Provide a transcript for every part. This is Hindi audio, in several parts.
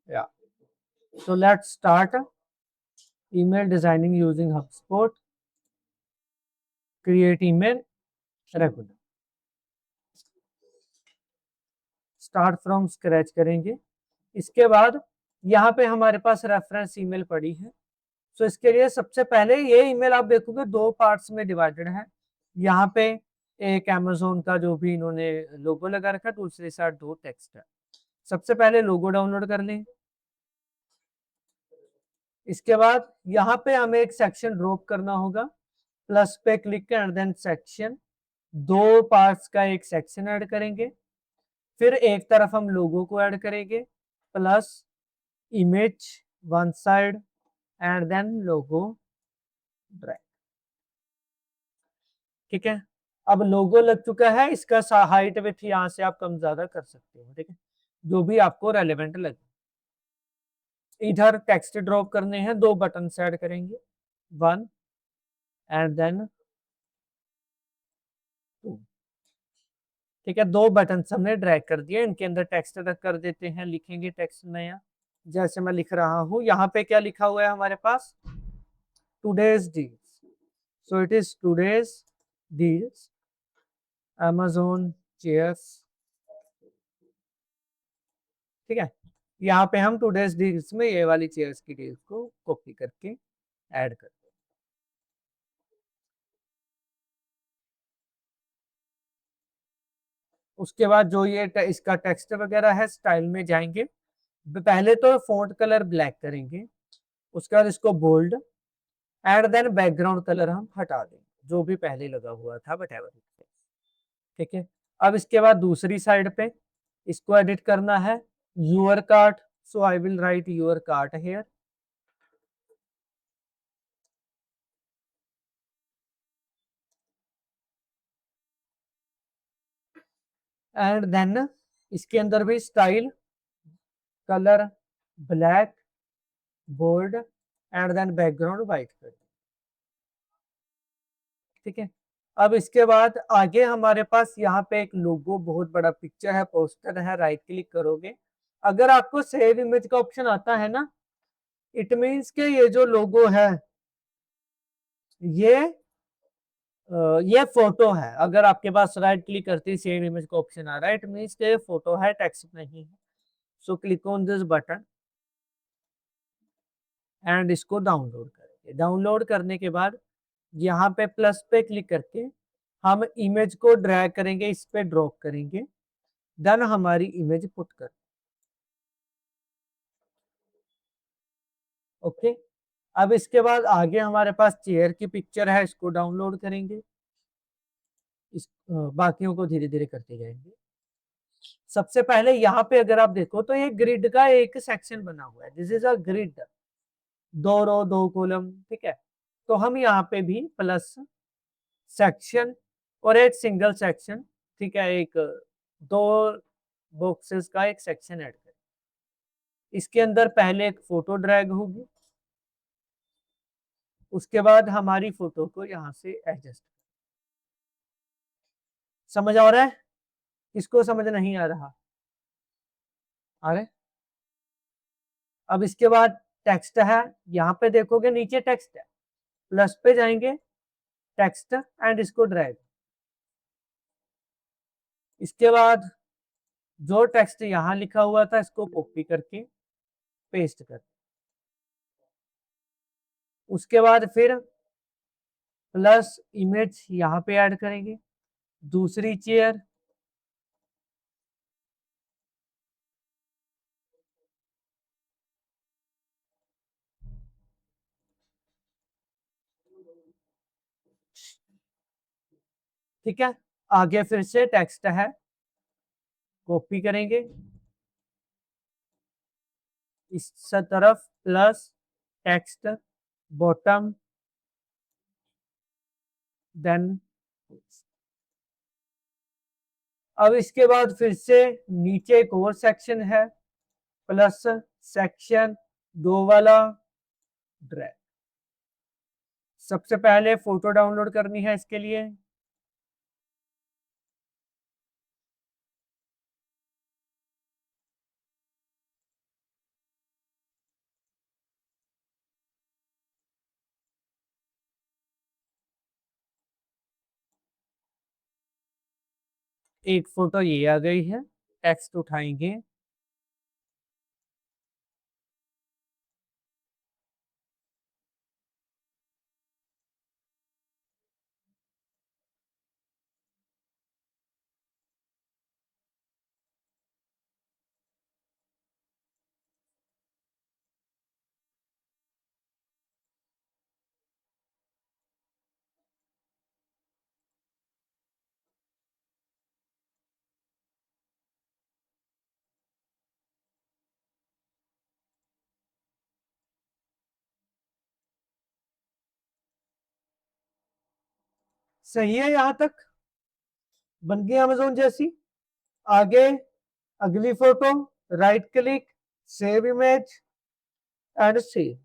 Yeah. So let's start email designing using HubSpot. Create email regular. Start from scratch करेंगे। इसके बाद यहाँ पे हमारे पास रेफरेंस ईमेल पड़ी है। सो इसके लिए सबसे पहले ये ईमेल आप देखोगे दो पार्ट्स में डिवाइडेड है। यहाँ पे एक अमेज़न का जो भी इन्होंने लोगो लगा रखा है, दूसरी साइड दो टेक्स्ट है। सबसे पहले लोगो डाउनलोड कर लें। इसके बाद यहाँ पे हमें एक सेक्शन ड्रॉप करना होगा। प्लस पे क्लिक कर देन सेक्शन, दो पार्ट्स का एक सेक्शन ऐड करेंगे। फिर एक तरफ हम लोगो को ऐड करेंगे, plus image one side and then logo drag. ठीक है, अब लोगो लग चुका है। इसका हाइट विड्थ यहाँ से आप कम ज्यादा कर सकते हो। ठीक है, जो भी आपको रेलेवेंट लगे। इधर टेक्स्ट ड्रॉप करने हैं, दो बटन ऐड करेंगे, वन एंड देन टू। ठीक है, दो बटन हमने ड्रैग कर दिए। इनके अंदर टेक्स्ट रख कर देते हैं, लिखेंगे टेक्स्ट नया। जैसे मैं लिख रहा हूं, यहाँ पे क्या लिखा हुआ है हमारे पास, today's deals. So it is today's deals Amazon chairs. ठीक है, यहाँ पे हम टूडेज डील्स में ये वाली चेयर्स की डील्स को कॉपी करके ऐड कर। उसके बाद जो ये इसका टेक्स्ट वगैरह है, स्टाइल में जाएंगे। पहले तो फॉन्ट कलर ब्लैक करेंगे, उसके बाद इसको bold and then background colour हम हटा देंगे जो भी पहले लगा हुआ था वटएवर। ठीक है, अब इसके बाद दूसरी साइड पे इसको एडिट करना है, your cart. So I will write your cart here. And then इसके अंदर भी style colour black bold and then background white कर। ठीक है, अब इसके बाद आगे हमारे पास यहाँ पे एक लोगो बहुत बड़ा पिक्चर है, पोस्टर है। राइट क्लिक करोगे, अगर आपको सेव इमेज का ऑप्शन आता है ना, इट मीन्स के ये जो लोगो है ये ये फोटो है। अगर आपके पास राइट क्लिक करते ही सेव इमेज का ऑप्शन आ रहा है, इट मीन्स के ये फोटो है, टेक्स्ट नहीं है। So click on this button and इसको डाउनलोड करेंगे। डाउनलोड करने के बाद यहाँ पे प्लस पे क्लिक करके हम इमेज को ड्रैग करेंगे, इस पे ड्रॉप करेंगे, देन हमारी इमेज पुट कर। ओके, अब इसके बाद आगे हमारे पास चेयर की पिक्चर है, इसको डाउनलोड करेंगे। इस बाकियों को धीरे धीरे करते जाएंगे। सबसे पहले यहाँ पे अगर आप देखो तो ये ग्रिड का एक सेक्शन बना हुआ है, दिस इज अ ग्रिड, दो रो दो कॉलम। ठीक है, तो हम यहाँ पे भी प्लस सेक्शन और एक सिंगल सेक्शन, ठीक है, एक दो बॉक्सेस का एक सेक्शन ऐड करें। इसके अंदर पहले एक फोटो ड्रैग होगी, उसके बाद हमारी फोटो को यहाँ से एडजस्ट। समझ आ रहा है? किसको समझ नहीं आ रहा? आ रहे? अब इसके बाद टेक्स्ट है, यहाँ पे देखोगे नीचे टेक्स्ट है, प्लस पे जाएंगे, टेक्स्ट एंड इसको ड्रैग। इसके बाद जो टेक्स्ट यहाँ लिखा हुआ था इसको कॉपी करके पेस्ट कर। उसके बाद फिर प्लस इमेज यहाँ पे ऐड करेंगे, दूसरी चेयर, ठीक है। आगे फिर से टेक्स्ट है, कॉपी करेंगे, इस तरफ प्लस टेक्स्ट बॉटम देन। अब इसके बाद फिर से नीचे एक और सेक्शन है, प्लस सेक्शन दो वाला ड्रैग। सबसे पहले फोटो डाउनलोड करनी है इसके लिए, एक फोटो ये आ गई है, टेक्स्ट उठाएंगे, सही है यहां तक, बन गई अमेज़न जैसी। आगे अगली photo, right click, save image and save.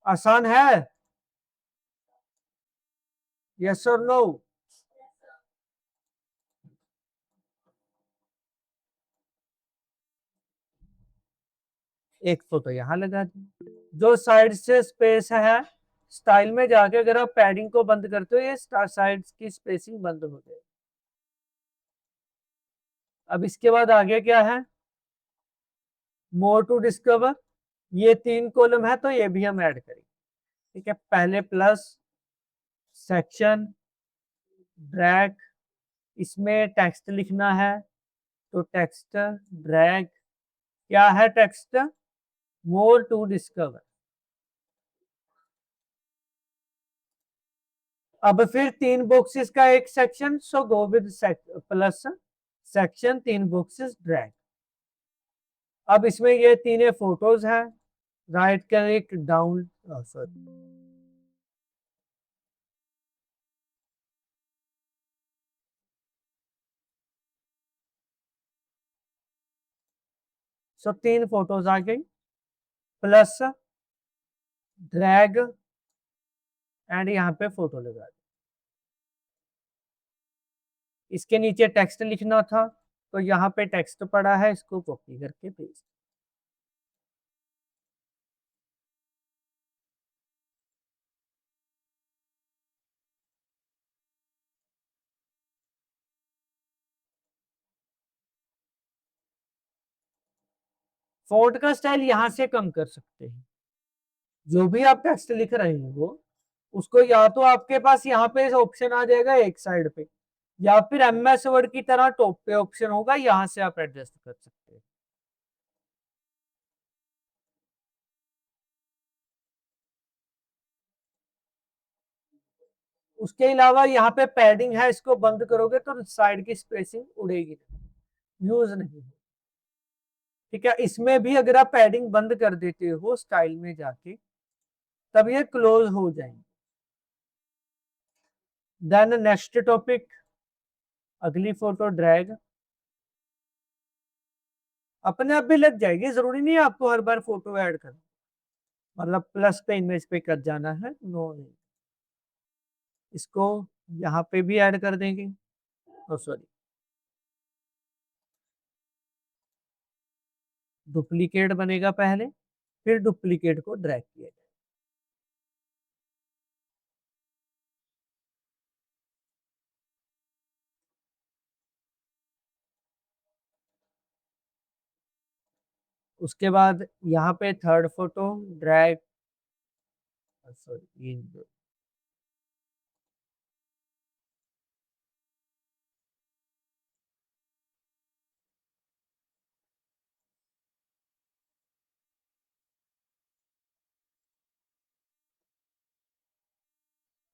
आसान है, यस और नो? एक फोटो यहां लगा दी। जो साइड से स्पेस है, स्टाइल में जाके अगर आप पैडिंग को बंद करते हो, ये साइड की स्पेसिंग बंद हो जाएगी। अब इसके बाद आगे क्या है, मोर टू डिस्कवर, ये 3 कॉलम है तो ये भी हम ऐड करेंगे। ठीक है, पहले प्लस, सेक्शन, ड्रैग, इसमें टेक्स्ट लिखना है तो टेक्स्ट, ड्रैग, क्या है टेक्स्ट, मोर टू डिस्कवर। अब फिर 3 बॉक्सेस का एक section, so go with plus section, 3 boxes drag. अब इसमें ये तीनों फोटोज हैं, राइट क्लिक डाउन, सॉरी, सो 3 फोटोज आ गई, प्लस, ड्रैग एंड यहाँ पे फोटो लगा दी। इसके नीचे टेक्स्ट लिखना था तो यहाँ पे टेक्स्ट पड़ा है, इसको कॉपी करके पेस्ट। फॉन्ट का स्टाइल यहाँ से कम कर सकते हैं, जो भी आप टेक्स्ट लिख रहे हो उसको या तो आपके पास यहाँ पे ऑप्शन आ जाएगा एक साइड पे, या फिर एमएस वर्ड की तरह टॉप पे ऑप्शन होगा, यहाँ से आप एडजस्ट कर सकते हैं। उसके अलावा यहाँ पे पैडिंग है, इसको बंद करोगे तो साइड की स्पेसिंग उड़ेगी, यूज नहीं। ठीक है, इसमें भी अगर आप पैडिंग बंद कर देते हो स्टाइल में जाके, तब ये क्लोज हो जाएंगे। देन नेक्स्ट टॉपिक, अगली फोटो ड्रैग, अपने आप भी लग जाएगी, जरूरी नहीं है आपको हर बार फोटो ऐड करना, मतलब प्लस पे इमेज पे कर जाना है, नो नहीं। इसको यहाँ पे भी ऐड कर देंगे, सॉरी, डुप्लीकेट बनेगा पहले, फिर डुप्लीकेट को ड्रैग किया जाए। उसके बाद यहाँ पे third photo drag, sorry,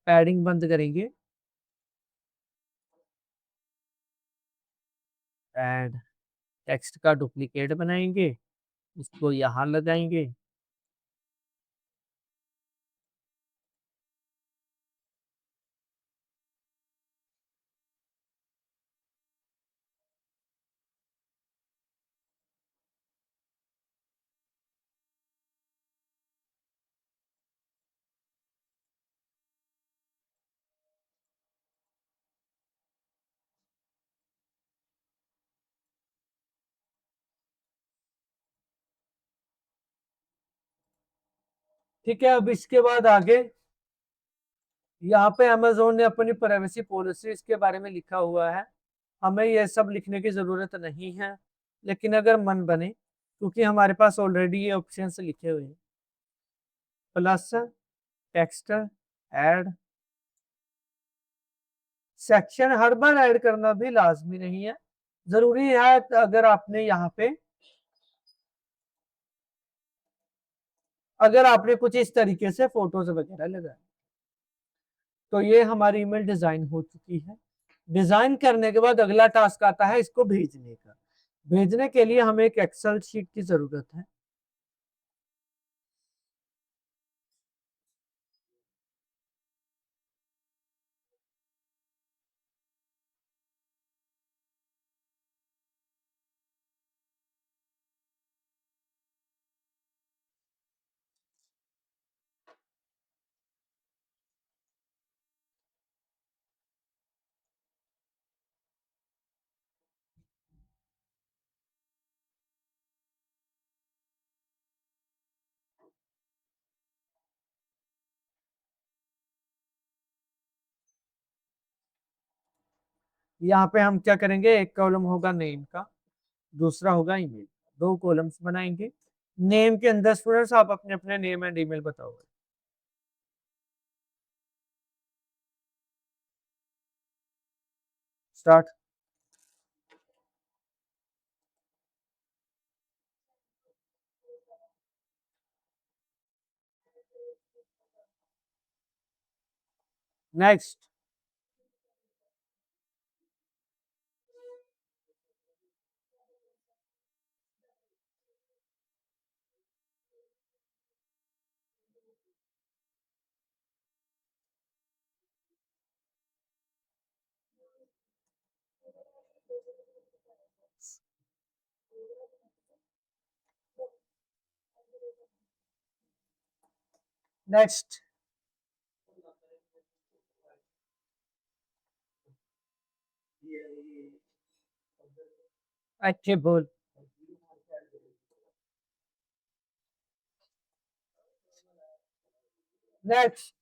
padding बंद करेंगे एंड टेक्स्ट का डुप्लीकेट बनाएंगे, इसको यहाँ लगाएंगे। ठीक है, अब इसके बाद आगे यहाँ पे अमेजोन ने अपनी प्राइवेसी पॉलिसीज के बारे में लिखा हुआ है, हमें ये सब लिखने की जरूरत नहीं है, लेकिन अगर मन बने, क्योंकि हमारे पास ऑलरेडी ये ऑप्शंस लिखे हुए हैं, प्लस, टेक्स्ट, ऐड, सेक्शन हर बार ऐड करना भी लाजमी नहीं है, जरूरी है अगर आपने यहाँ पे अगर आपने कुछ इस तरीके से फोटोज वगैरह लगाए। तो ये हमारी ईमेल डिजाइन हो चुकी है। डिजाइन करने के बाद अगला टास्क आता है इसको भेजने का। भेजने के लिए हमें एक एक्सेल शीट की जरूरत है। यहाँ पे हम क्या करेंगे, एक कॉलम होगा नेम का, दूसरा होगा ईमेल, दो कॉलम्स बनाएंगे। नेम के अंदर स्टूडेंट्स आप अपने अपने नेम एंड ईमेल बताओगे। स्टार्ट। नेक्स्ट। नेक्स्ट। अच्छे बोल। नेक्स्ट।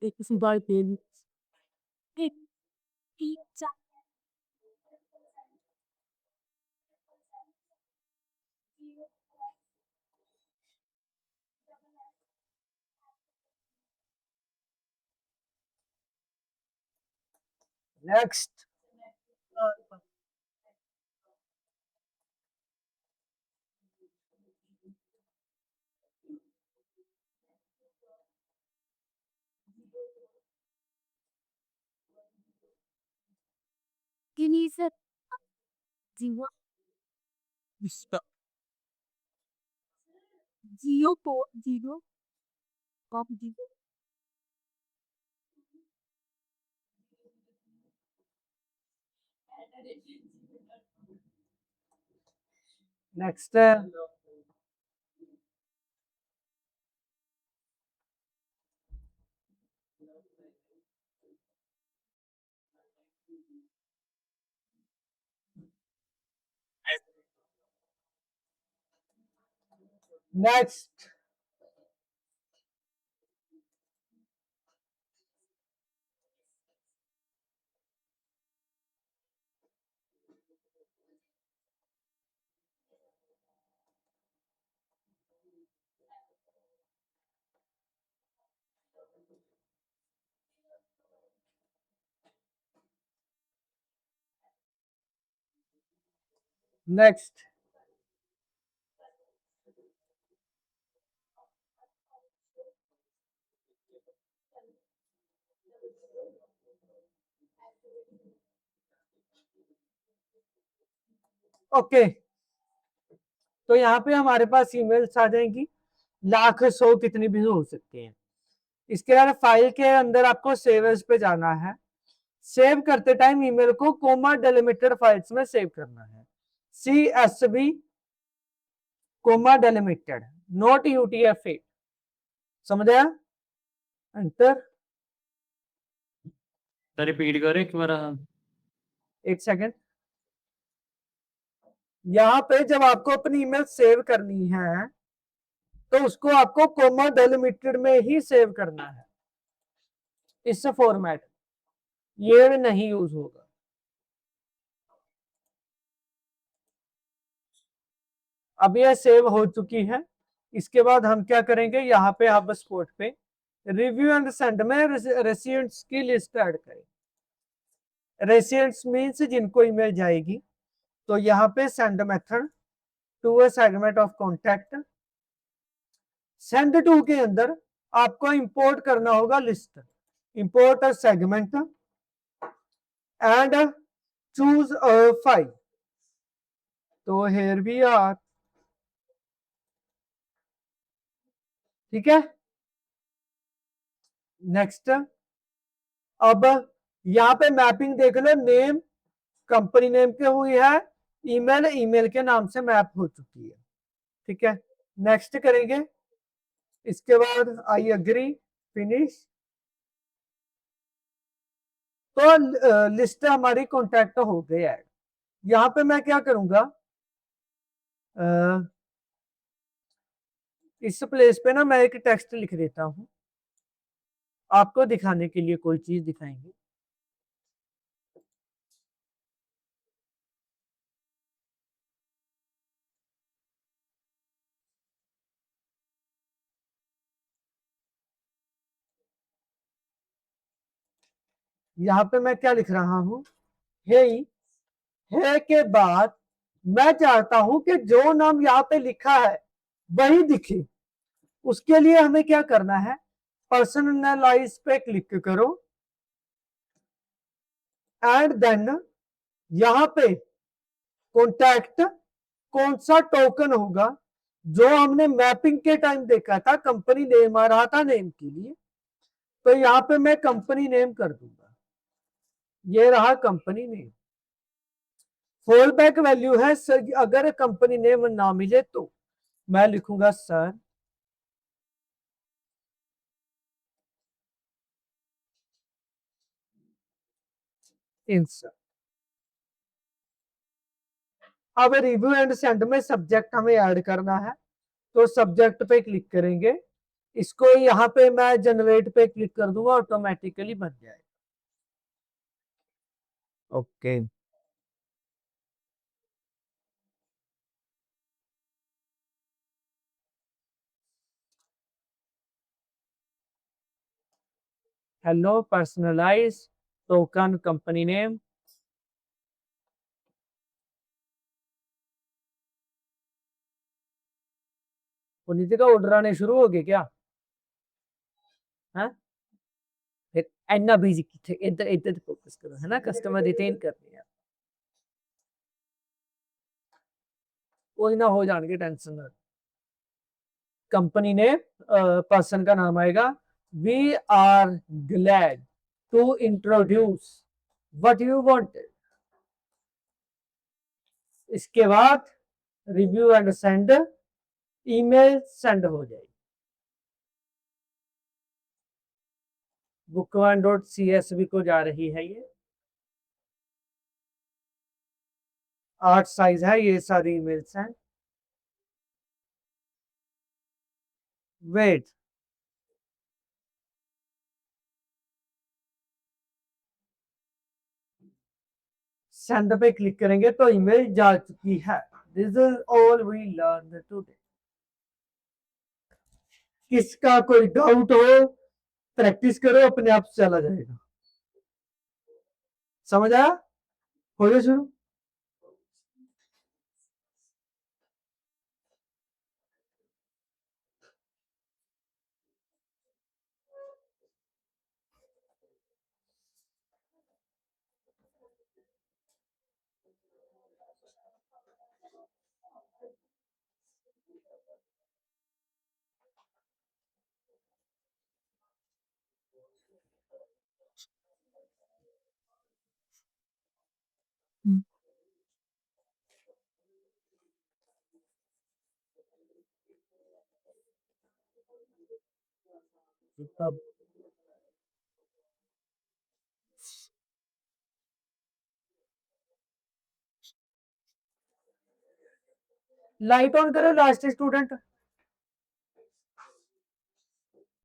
एक बार पेन एक pizza next. genieße Dio Dio po Dio Pop Dio next है। नेक्स्ट। नेक्स्ट। ओके, तो यहाँ पे हमारे पास ईमेल्स आ जाएंगी, लाख 100 कितनी भी हो सकती हैं। इसके अलावा फाइल के अंदर आपको सेव एज पे जाना है। सेव करते टाइम ईमेल को कोमा डेलिमिटेड फाइल्स में सेव करना है। CSV comma delimited, not UTF-8। समझ आया? एंटर। रिपीट करें एक बार। एक सेकेंड। यहाँ पे जब आपको अपनी ईमेल सेव करनी है तो उसको आपको कोमा डेलिमिटेड में ही सेव करना है, इस फॉर्मेट, ये नहीं यूज होगा। अब ये सेव हो चुकी है। इसके बाद हम क्या करेंगे, यहाँ पे हब स्पॉट पे रिव्यू एंड सेंड में रेसिडेंट्स की लिस्ट ऐड करें। रेसिडेंट्स मीन्स जिनको ईमेल जाएगी, तो यहाँ पे send method to a segment of contact, send to के अंदर आपको इंपोर्ट करना होगा list, import a segment and choose a file. तो हेयर वी आर, ठीक है। नेक्स्ट, अब यहाँ पे मैपिंग देख लो, नेम कंपनी नेम के हुई है, ईमेल ईमेल के नाम से मैप हो चुकी है, ठीक है। नेक्स्ट करेंगे, इसके बाद आई एग्री, फिनिश। तो लिस्ट हमारी कॉन्टैक्ट हो गई है। यहाँ पे मैं क्या करूंगा, इस प्लेस पे ना मैं एक टेक्स्ट लिख देता हूं, आपको दिखाने के लिए कोई चीज दिखाएंगे। यहाँ पे मैं क्या लिख रहा हूं, हे है के बाद मैं चाहता हूं कि जो नाम यहाँ पे लिखा है वही दिखे। उसके लिए हमें क्या करना है, पर्सनलाइज पे क्लिक करो एंड देन यहाँ पे कॉन्टैक्ट कौन सा टोकन होगा जो हमने मैपिंग के टाइम देखा था, कंपनी नेम आ रहा था नेम के लिए, तो यहाँ पे मैं कंपनी नेम कर दूंगा, ये रहा company name. Fall back value है सर, अगर कंपनी नेम ना मिले तो मैं लिखूंगा सर इंसर्ट। अब रिव्यू एंड सेंड में सब्जेक्ट हमें ऐड करना है, तो सब्जेक्ट पे क्लिक करेंगे, इसको यहाँ पे मैं जनरेट पे क्लिक कर दूंगा, ऑटोमेटिकली बन जाएगा। Okay, hello personalize token company name. Puniti का ऑर्डर आने शुरू हो गए क्या? हाँ, फिर इतना बिजी थे, इधर इधर फोकस करो, है ना, कस्टमर रिटेन करनी है, कोई ना हो जाने की टेंशन ना। कंपनी ने पर्सन का नाम आएगा, we are glad to introduce what you wanted. इसके बाद review and send, email send हो जाएगी। bookone.csv को जा रही है ये, 8 साइज है, ये सारी ईमेल्स हैं। वेट, सेंड पे क्लिक करेंगे तो ईमेल जा चुकी है। This is all we learn today. किसका कोई डाउट हो, प्रैक्टिस करो, अपने आप चला जाएगा। समझ आया? हो गया शुरू। हम्म, तब लाइट ऑन करो लास्ट स्टूडेंट।